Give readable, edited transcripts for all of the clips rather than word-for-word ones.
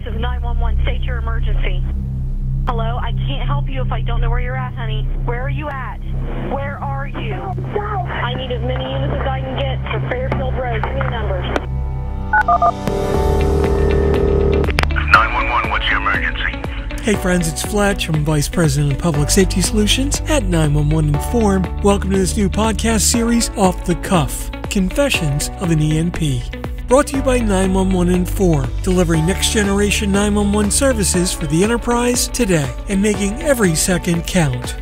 This is 911. State your emergency. Hello? I can't help you if I don't know where you're at, honey. Where are you at? Where are you? I need as many units as I can get for Fairfield Road. Give me the numbers. 911, what's your emergency? Hey friends, it's Fletch. I'm Vice President of Public Safety Solutions at 911 Inform. Welcome to this new podcast series, Off the Cuff, Confessions of an ENP. Brought to you by 911 Inform, delivering next-generation 911 services for the enterprise today and making every second count.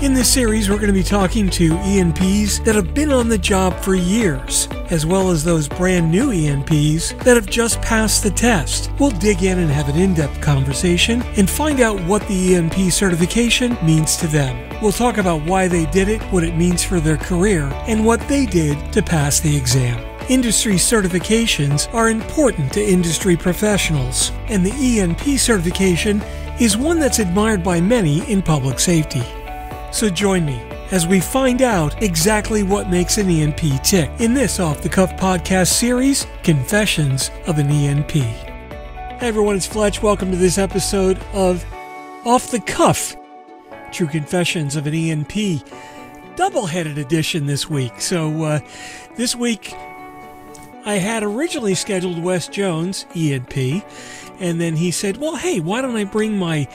In this series, we're going to be talking to ENPs that have been on the job for years, as well as those brand new ENPs that have just passed the test. We'll dig in and have an in-depth conversation and find out what the ENP certification means to them. We'll talk about why they did it, what it means for their career, and what they did to pass the exam. Industry certifications are important to industry professionals, and the ENP certification is one that's admired by many in public safety. So join me as we find out exactly what makes an ENP tick in this Off-the-Cuff podcast series, Confessions of an ENP. Hey everyone, it's Fletch. Welcome to this episode of Off the Cuff, True Confessions of an ENP, double-headed edition this week. So this week I had originally scheduled Wes Jones, ENP, and then he said, well, hey, why don't I bring my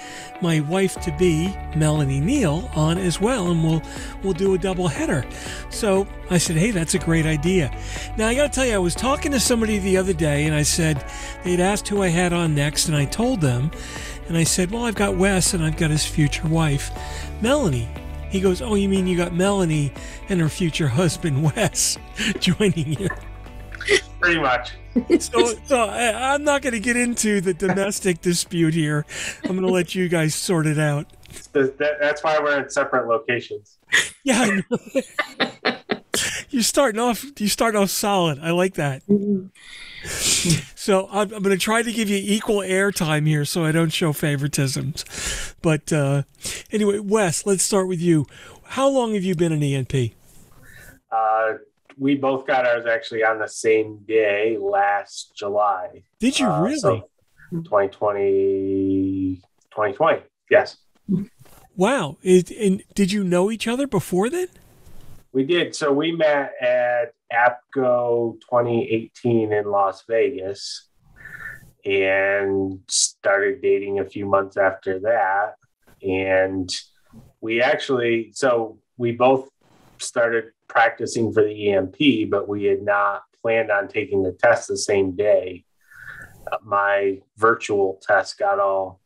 wife-to-be, Melanie Neal, on as well, and we'll do a double header. So I said, hey, that's a great idea. Now, I got to tell you, I was talking to somebody the other day, and I said, they'd asked who I had on next, and I told them, and I said, well, I've got Wes, and I've got his future wife, Melanie. He goes, oh, you mean you got Melanie and her future husband, Wes, joining you? Pretty much. So I'm not going to get into the domestic dispute here. I'm going to let you guys sort it out. That's why we're in separate locations. Yeah, I know. You're starting off solid. I like that. So I'm going to try to give you equal airtime here so I don't show favoritisms. But anyway, Wes, let's start with you. How long have you been an ENP? We both got ours actually on the same day last July. Did you really? So 2020, yes. Wow. And did you know each other before then? We did. So we met at APCO 2018 in Las Vegas and started dating a few months after that. And we both started practicing for the EMP, but we had not planned on taking the test the same day. My virtual test got all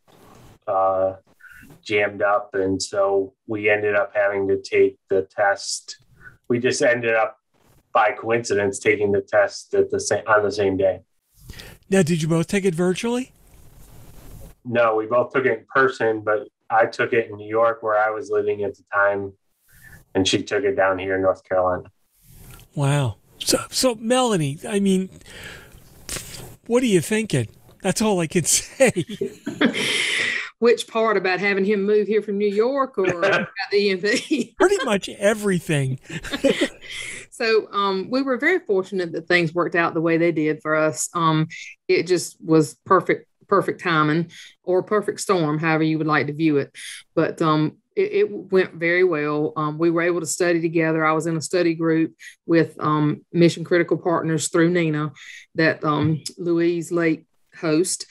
jammed up, and so we ended up having to take the test. We just ended up, by coincidence, taking the test on the same day. Now, did you both take it virtually? No, we both took it in person, but I took it in New York, where I was living at the time, and she took it down here in North Carolina. Wow. So Melanie, I mean, what are you thinking? That's all I can say. Which part about having him move here from New York or about the ENP? Pretty much everything. So we were very fortunate that things worked out the way they did for us. It just was perfect timing or perfect storm, however you would like to view it. But it went very well. We were able to study together. I was in a study group with Mission Critical Partners through Nina that Louise Lake host.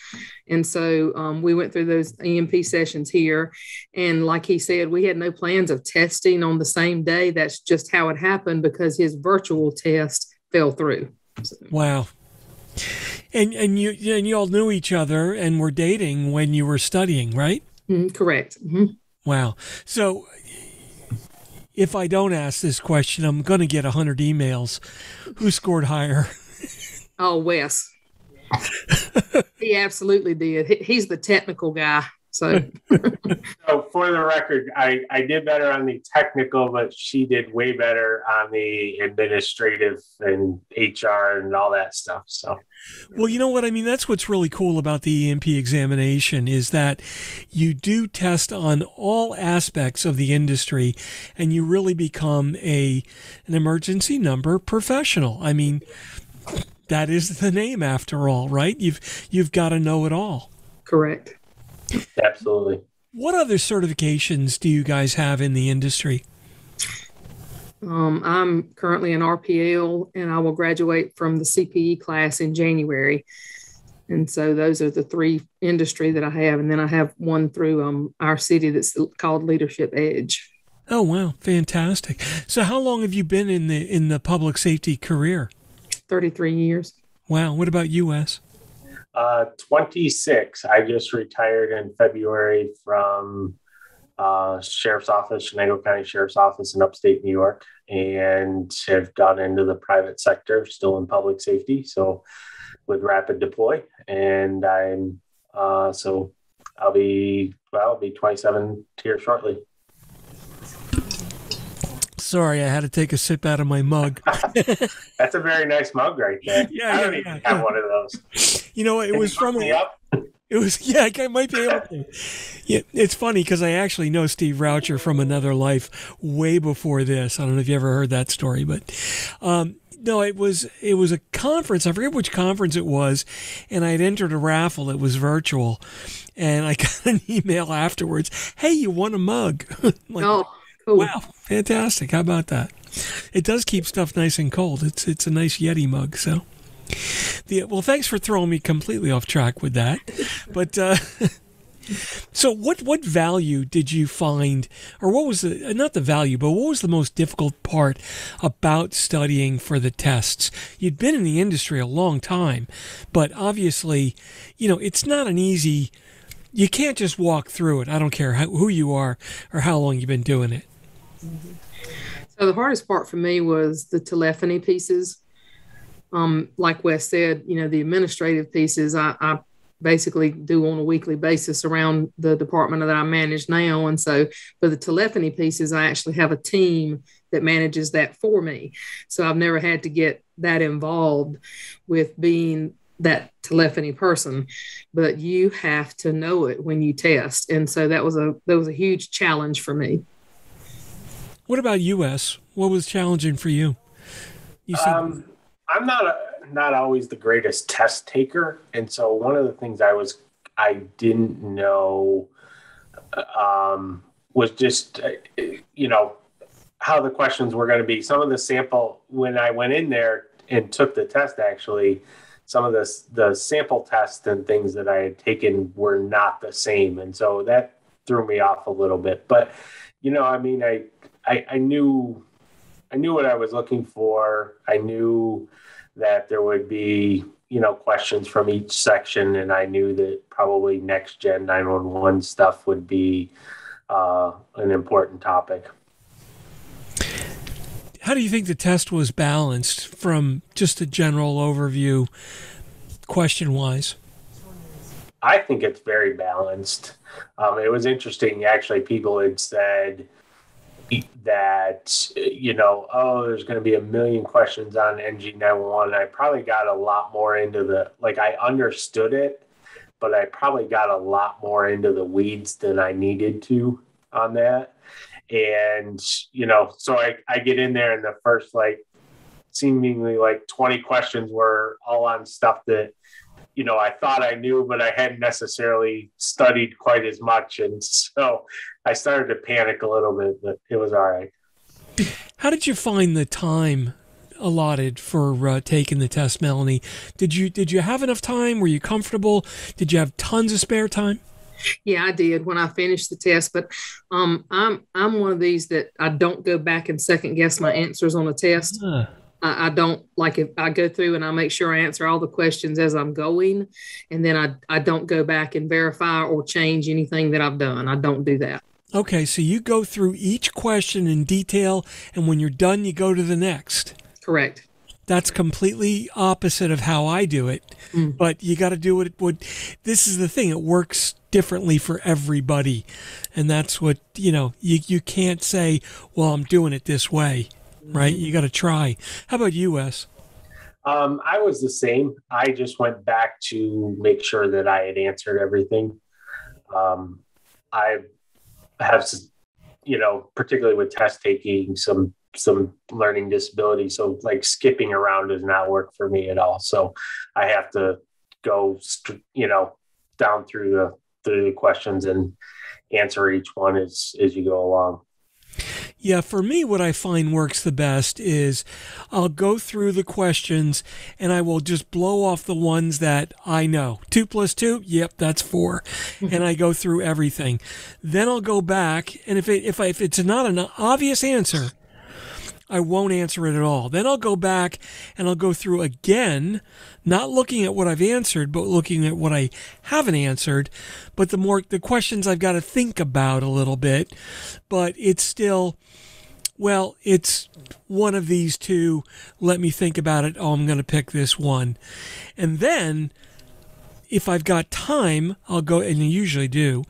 And so we went through those EMP sessions here. And like he said, we had no plans of testing on the same day. That's just how it happened because his virtual test fell through. So. Wow. And you all knew each other and were dating when you were studying, right? Correct. Mm-hmm. Wow. So if I don't ask this question, I'm going to get 100 emails. Who scored higher? Oh, Wes. He absolutely did. He's the technical guy. So for the record, I did better on the technical, but she did way better on the administrative and HR and all that stuff. So, well, you know what I mean? That's what's really cool about the EMP examination is that you do test on all aspects of the industry and you really become an emergency number professional. I mean, that is the name after all, right? You've got to know it all. Correct. Absolutely. What other certifications do you guys have in the industry? I'm currently an RPL, and I will graduate from the CPE class in January. And so those are the three industry that I have. And then I have one through our city that's called Leadership Edge. Oh, wow. Fantastic. So how long have you been in the public safety career? 33 years. Wow. What about you, Wes? 26. I just retired in February from Sheriff's Office, Shenango County Sheriff's Office in upstate New York, and have gone into the private sector, still in public safety. So with Rapid Deploy, and I'm so I'll be 27 here shortly. Sorry, I had to take a sip out of my mug. That's a very nice mug right there. I don't even have one of those. You know, it was from I might be able to. Yeah, it's funny because I actually know Steve Roucher from another life way before this. I don't know if you ever heard that story, but no, it was a conference. I forget which conference it was, and I had entered a raffle. It was virtual, and I got an email afterwards. Hey, you won a mug. Like, oh, cool. Wow, fantastic! How about that? It does keep stuff nice and cold. It's a nice Yeti mug. So, well, thanks for throwing me completely off track with that. But so, what value did you find, or what was not the value, but what was the most difficult part about studying for the tests? You'd been in the industry a long time, but obviously, it's not an easy. You can't just walk through it. I don't care who you are or how long you've been doing it. So the hardest part for me was the telephony pieces. Like Wes said, the administrative pieces I basically do on a weekly basis around the department that I manage now. And so for the telephony pieces, I actually have a team that manages that for me. So I've never had to get that involved with being that telephony person, but you have to know it when you test. And so that was a huge challenge for me. What about you, Wes? What was challenging for you? I'm not always the greatest test taker, and so one of the things I didn't know was just how the questions were going to be. Some of the sample, when I went in there and took the test, actually, some of the sample tests and things that I had taken were not the same, and so that threw me off a little bit. But I knew what I was looking for. I knew that there would be, questions from each section, and I knew that probably next gen 911 stuff would be an important topic. How do you think the test was balanced from just a general overview, question-wise? I think it's very balanced. It was interesting. Actually, people had said that, there's going to be a million questions on NG911. I probably got a lot more into I understood it, but I probably got a lot more into the weeds than I needed to on that. And, so I get in there and the first, seemingly 20 questions were all on stuff that, I thought I knew, but I hadn't necessarily studied quite as much. And so I started to panic a little bit, but it was all right. How did you find the time allotted for taking the test, Melanie? Did you have enough time? Were you comfortable? Did you have tons of spare time? Yeah, I did when I finished the test, but I'm one of these that I don't go back and second guess my answers on a test. I don't if I go through and I make sure I answer all the questions as I'm going, and then I don't go back and verify or change anything that I've done. I don't do that. Okay, so you go through each question in detail, and when you're done, you go to the next. Correct. That's completely opposite of how I do it, but you got to do it. This is the thing. It works differently for everybody, and that's what, you can't say, well, I'm doing it this way, right? You got to try. How about you, Wes? I was the same. I just went back to make sure that I had answered everything. I have, particularly with test taking, some learning disability. So skipping around does not work for me at all. So I have to go, down through the questions and answer each one as you go along. Yeah, for me, what I find works the best is I'll go through the questions and I will just blow off the ones that I know. 2 + 2, yep, that's 4. And I go through everything. Then I'll go back, and if it's not an obvious answer, I won't answer it at all. Then I'll go back and I'll go through again, not looking at what I've answered, but looking at what I haven't answered. But the questions I've got to think about a little bit, but it's still, well, it's one of these two. Let me think about it. Oh, I'm going to pick this one. And then if I've got time, I'll go, and I usually do,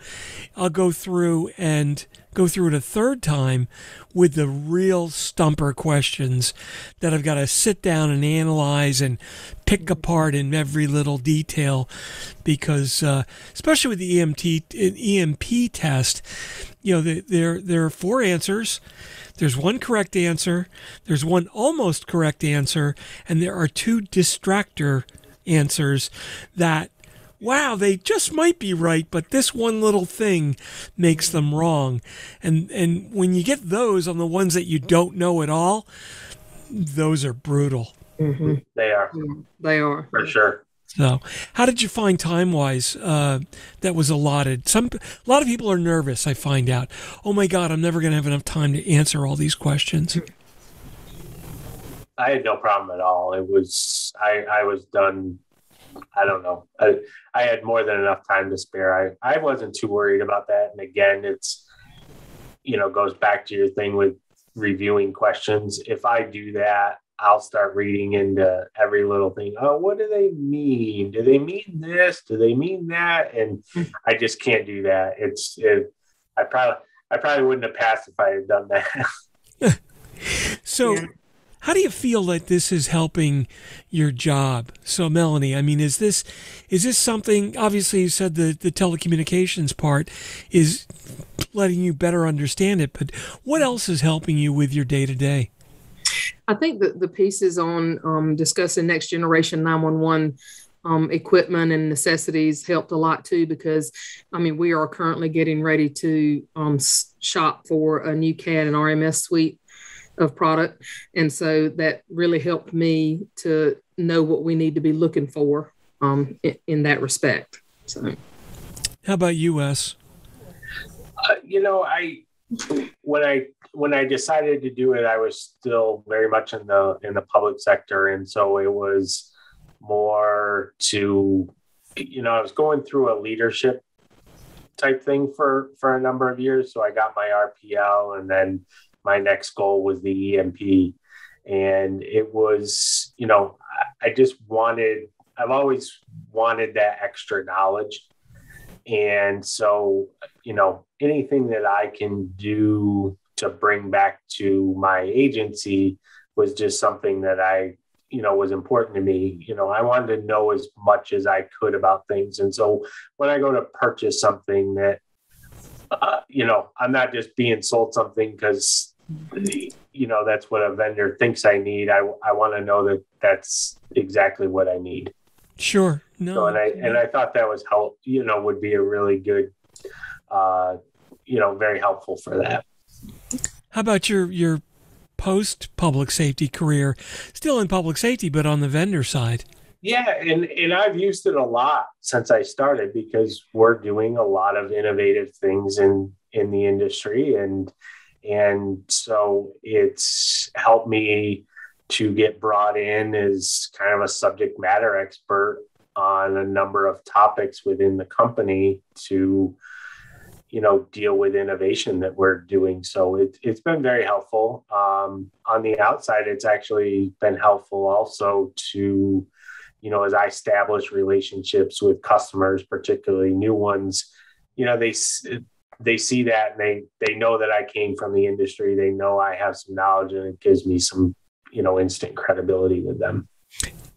I'll go through it a third time with the real stumper questions that I've got to sit down and analyze and pick apart in every little detail, because especially with the ENP test, there are 4 answers. There's one correct answer, there's one almost correct answer, and there are 2 distractor answers that, wow, they just might be right, but this one little thing makes them wrong. And when you get those on the ones that you don't know at all, those are brutal. Mm-hmm. They are. They are. For sure. So how did you find time-wise that was allotted? A lot of people are nervous, I find out. Oh, my God, I'm never going to have enough time to answer all these questions. I had no problem at all. It was, I was done. I don't know. I had more than enough time to spare. I wasn't too worried about that. And again, it's, goes back to your thing with reviewing questions. If I do that, I'll start reading into every little thing. Oh, what do they mean? Do they mean this? Do they mean that? And I just can't do that. I probably wouldn't have passed if I had done that. So, Yeah. How do you feel that this is helping your job? So, Melanie, I mean, is this something? Obviously, you said the telecommunications part is letting you better understand it, but what else is helping you with your day-to-day? I think that the pieces on discussing next generation 911 equipment and necessities helped a lot too, because we are currently getting ready to shop for a new CAD and RMS suite of product, and so that really helped me to know what we need to be looking for in that respect. So, how about you, Wes? When I decided to do it, I was still very much in the public sector, and so it was more to, I was going through a leadership type thing for a number of years. So I got my RPL, and then my next goal was the ENP, and it was, I've always wanted that extra knowledge. And so, anything that I can do to bring back to my agency was just something that was important to me. I wanted to know as much as I could about things. And so when I go to purchase something that, I'm not just being sold something because, that's what a vendor thinks I need. I want to know that that's exactly what I need. Sure. No. So, and I thought that was would be a really good, very helpful for that. How about your post public safety career? Still in public safety, but on the vendor side. Yeah, and I've used it a lot since I started, because we're doing a lot of innovative things in the industry, and so it's helped me to get brought in as kind of a subject matter expert on a number of topics within the company to, deal with innovation that we're doing. So it's been very helpful. On the outside, it's actually been helpful also to, as I establish relationships with customers, particularly new ones, they see that, and they know that I came from the industry. They know I have some knowledge, and it gives me some, instant credibility with them.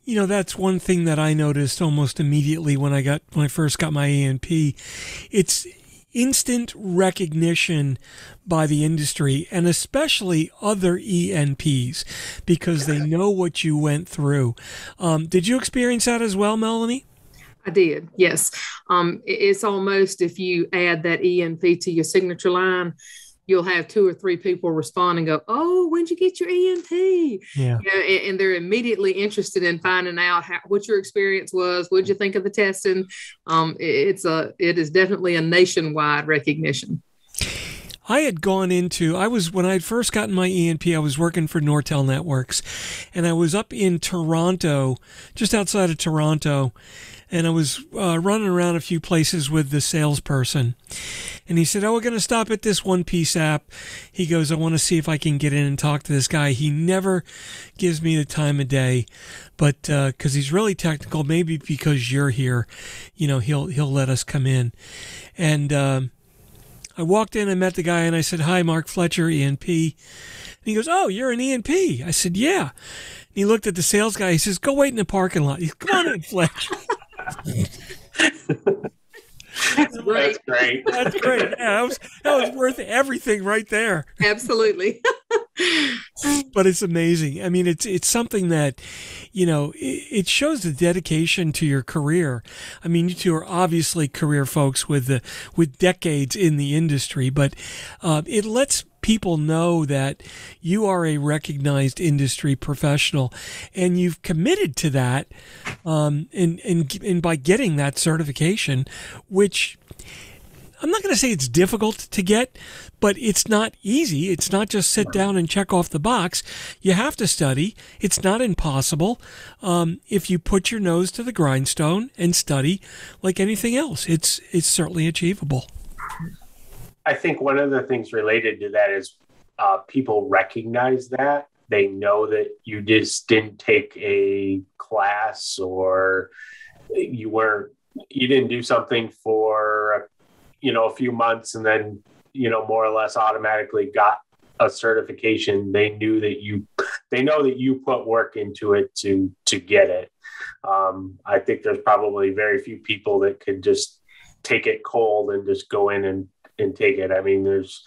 That's one thing that I noticed almost immediately when I first got my ENP. It's instant recognition by the industry, and especially other ENPs, because they know what you went through. Did you experience that as well, Melanie? I did, yes. It's almost, if you add that ENP to your signature line, you'll have 2 or 3 people respond and go, "Oh, when'd you get your ENP?" Yeah. And they're immediately interested in finding out what your experience was. What'd you think of the testing? It is definitely a nationwide recognition. I had gone into, when I had first gotten my ENP, I was working for Nortel Networks, and I was up in Toronto, just outside of Toronto, and I was running around a few places with the salesperson. And he said, "Oh, we're going to stop at this One Piece app." He goes, "I want to see if I can get in and talk to this guy." He never gives me the time of day, but because he's really technical, maybe because you're here, he'll let us come in. And I walked in, I met the guy, and I said, "Hi, Mark Fletcher, ENP." And he goes, "Oh, you're an ENP." I said, "Yeah." And he looked at the sales guy. He says, "Go wait in the parking lot." He said, "Come on in, Fletcher." That's great. That's great. Yeah, that was worth everything right there. Absolutely. But it's amazing. I mean, it's something that, it shows the dedication to your career. I mean, you two are obviously career folks with decades in the industry, but it lets people know that you are a recognized industry professional, and you've committed to that, and by getting that certification, which I'm not going to say it's difficult to get, but it's not easy. It's not just sit down and check off the box. You have to study. It's not impossible. If you put your nose to the grindstone and study like anything else, it's certainly achievable. I think one of the things related to that is people recognize that. They know that you just didn't take a class, or you didn't do something for a few months and then more or less automatically got a certification. They know that you put work into it to get it. I think there's probably very few people that could just take it cold and just go in and take it. I mean, there's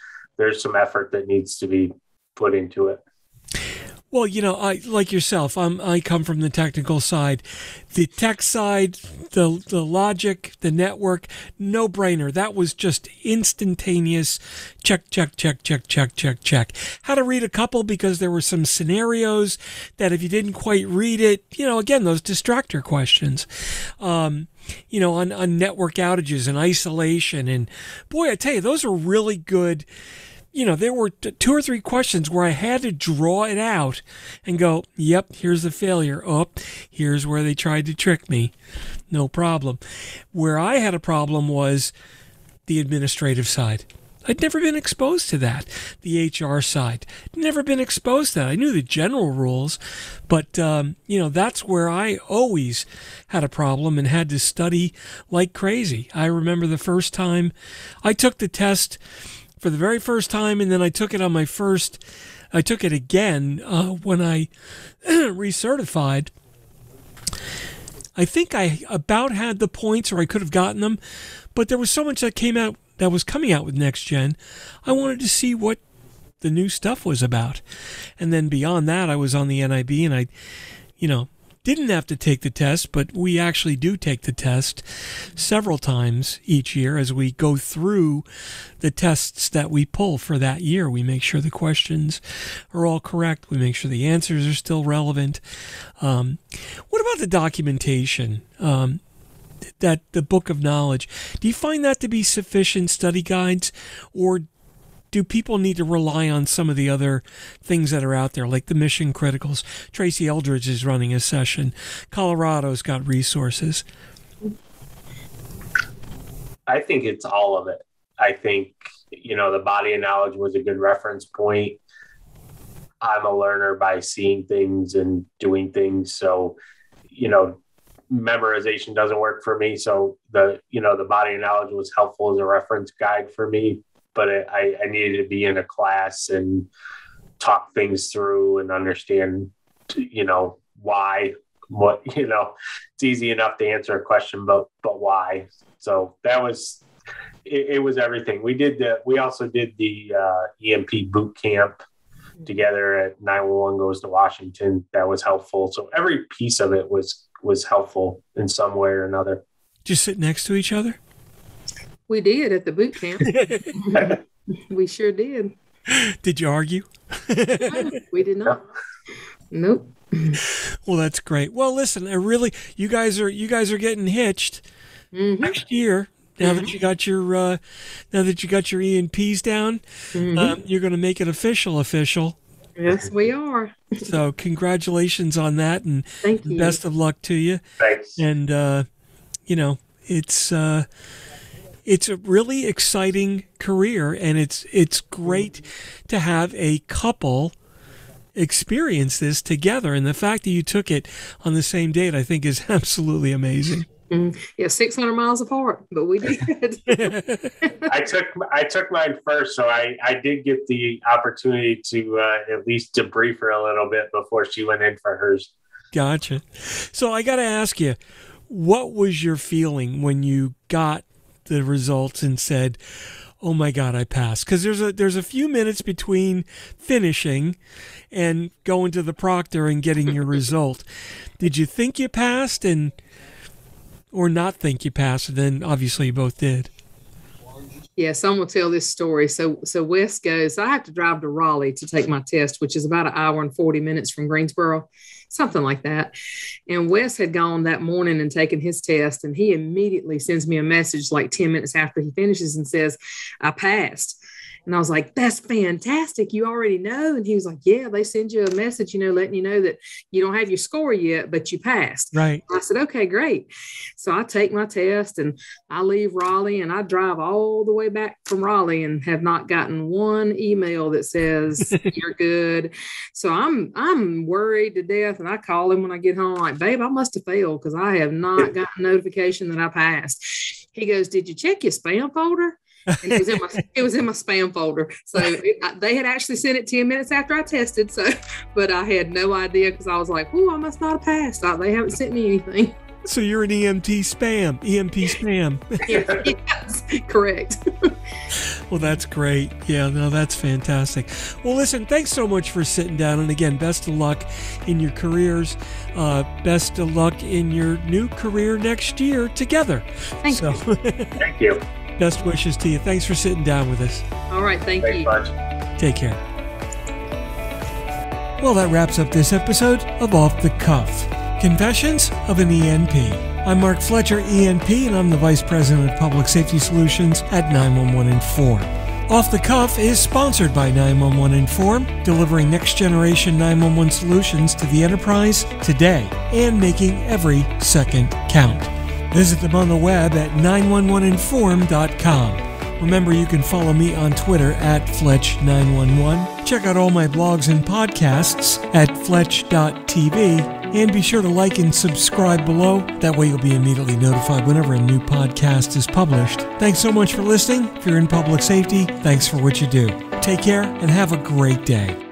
some effort that needs to be put into it. Well, I like yourself. I come from the technical side, the tech side, the logic, the network, no brainer. That was just instantaneous. Check, check, check, check, check, check, check. Had to read a couple because there were some scenarios that if you didn't quite read it, again, those distractor questions. On network outages and isolation. And boy, I tell you, those are really good. There were 2 or 3 questions where I had to draw it out and go, yep, here's the failure. Oh, here's where they tried to trick me. No problem. Where I had a problem was the administrative side. I'd never been exposed to that. The HR side, never been exposed to that. I knew the general rules, but, that's where I always had a problem and had to study like crazy. I remember the first time I took the test for the very first time, and then I took it I took it again when I recertified. I think I about had the points, or I could have gotten them, but there was so much that was coming out with Next Gen. I wanted to see what the new stuff was about. And then beyond that, I was on the NIB, and I, didn't have to take the test, but we actually do take the test several times each year as we go through the tests that we pull for that year. We make sure the questions are all correct. We make sure the answers are still relevant. What about the documentation? That the book of knowledge, do you find that to be sufficient study guides, or do people need to rely on some of the other things that are out there, like the mission criticals? Tracy Eldridge is running a session. Colorado's got resources. I think it's all of it. I think, the body of knowledge was a good reference point. I'm a learner by seeing things and doing things. So, memorization doesn't work for me. So the body of knowledge was helpful as a reference guide for me. But I needed to be in a class and talk things through and understand, why, what, it's easy enough to answer a question, but why? So that was, it was everything. We also did the EMP boot camp together at 911 Goes to Washington. That was helpful. So every piece of it was helpful in some way or another. Just sit next to each other? We did at the boot camp. We sure did. Did you argue? No, we did not. Nope. Well, that's great. Well, listen, you guys are getting hitched next year. Now that you got your ENPs down, you're going to make it official. Yes, we are. So congratulations on that, and thank you. Best of luck to you. Thanks. And it's a really exciting career, and it's great to have a couple experience this together. And the fact that you took it on the same date, I think, is absolutely amazing. Yeah, 600 miles apart, but we did. I took mine first, so I did get the opportunity to at least debrief her a little bit before she went in for hers. Gotcha. So I got to ask you, what was your feeling when you got the results and said, "Oh my God, I passed"? Because there's a few minutes between finishing and going to the proctor and getting your result. Did you think you passed or not think you passed? And then obviously you both did. Yeah, some will tell this story. So Wes goes, I have to drive to Raleigh to take my test, which is about an hour and 40 minutes from Greensboro, something like that. And Wes had gone that morning and taken his test, and he immediately sends me a message like 10 minutes after he finishes and says, I passed. And I was like, that's fantastic. You already know. And he was like, yeah, they send you a message, letting you know that you don't have your score yet, but you passed. Right. I said, okay, great. So I take my test and I leave Raleigh and I drive all the way back from Raleigh and have not gotten one email that says you're good. So I'm worried to death. And I call him when I get home, like, babe, I must have failed because I have not gotten notification that I passed. He goes, did you check your spam folder? And it was in my spam folder. So they had actually sent it 10 minutes after I tested. So, but I had no idea because I was like, "Oh, I must not have passed. They haven't sent me anything." So you're an EMP spam. Yes, correct. Well, that's great. Yeah, no, that's fantastic. Well, listen, thanks so much for sitting down. And again, best of luck in your careers. Best of luck in your new career next year together. Thank you. Thank you. Best wishes to you. Thanks for sitting down with us. All right. Thanks you. Much. Take care. Well, that wraps up this episode of Off the Cuff, Confessions of an ENP. I'm Mark Fletcher, ENP, and I'm the Vice President of Public Safety Solutions at 911 Inform. Off the Cuff is sponsored by 911 Inform, delivering next-generation 911 solutions to the enterprise today and making every second count. Visit them on the web at 911inform.com. Remember, you can follow me on Twitter at Fletch911. Check out all my blogs and podcasts at Fletch.tv. And be sure to like and subscribe below. That way you'll be immediately notified whenever a new podcast is published. Thanks so much for listening. If you're in public safety, thanks for what you do. Take care and have a great day.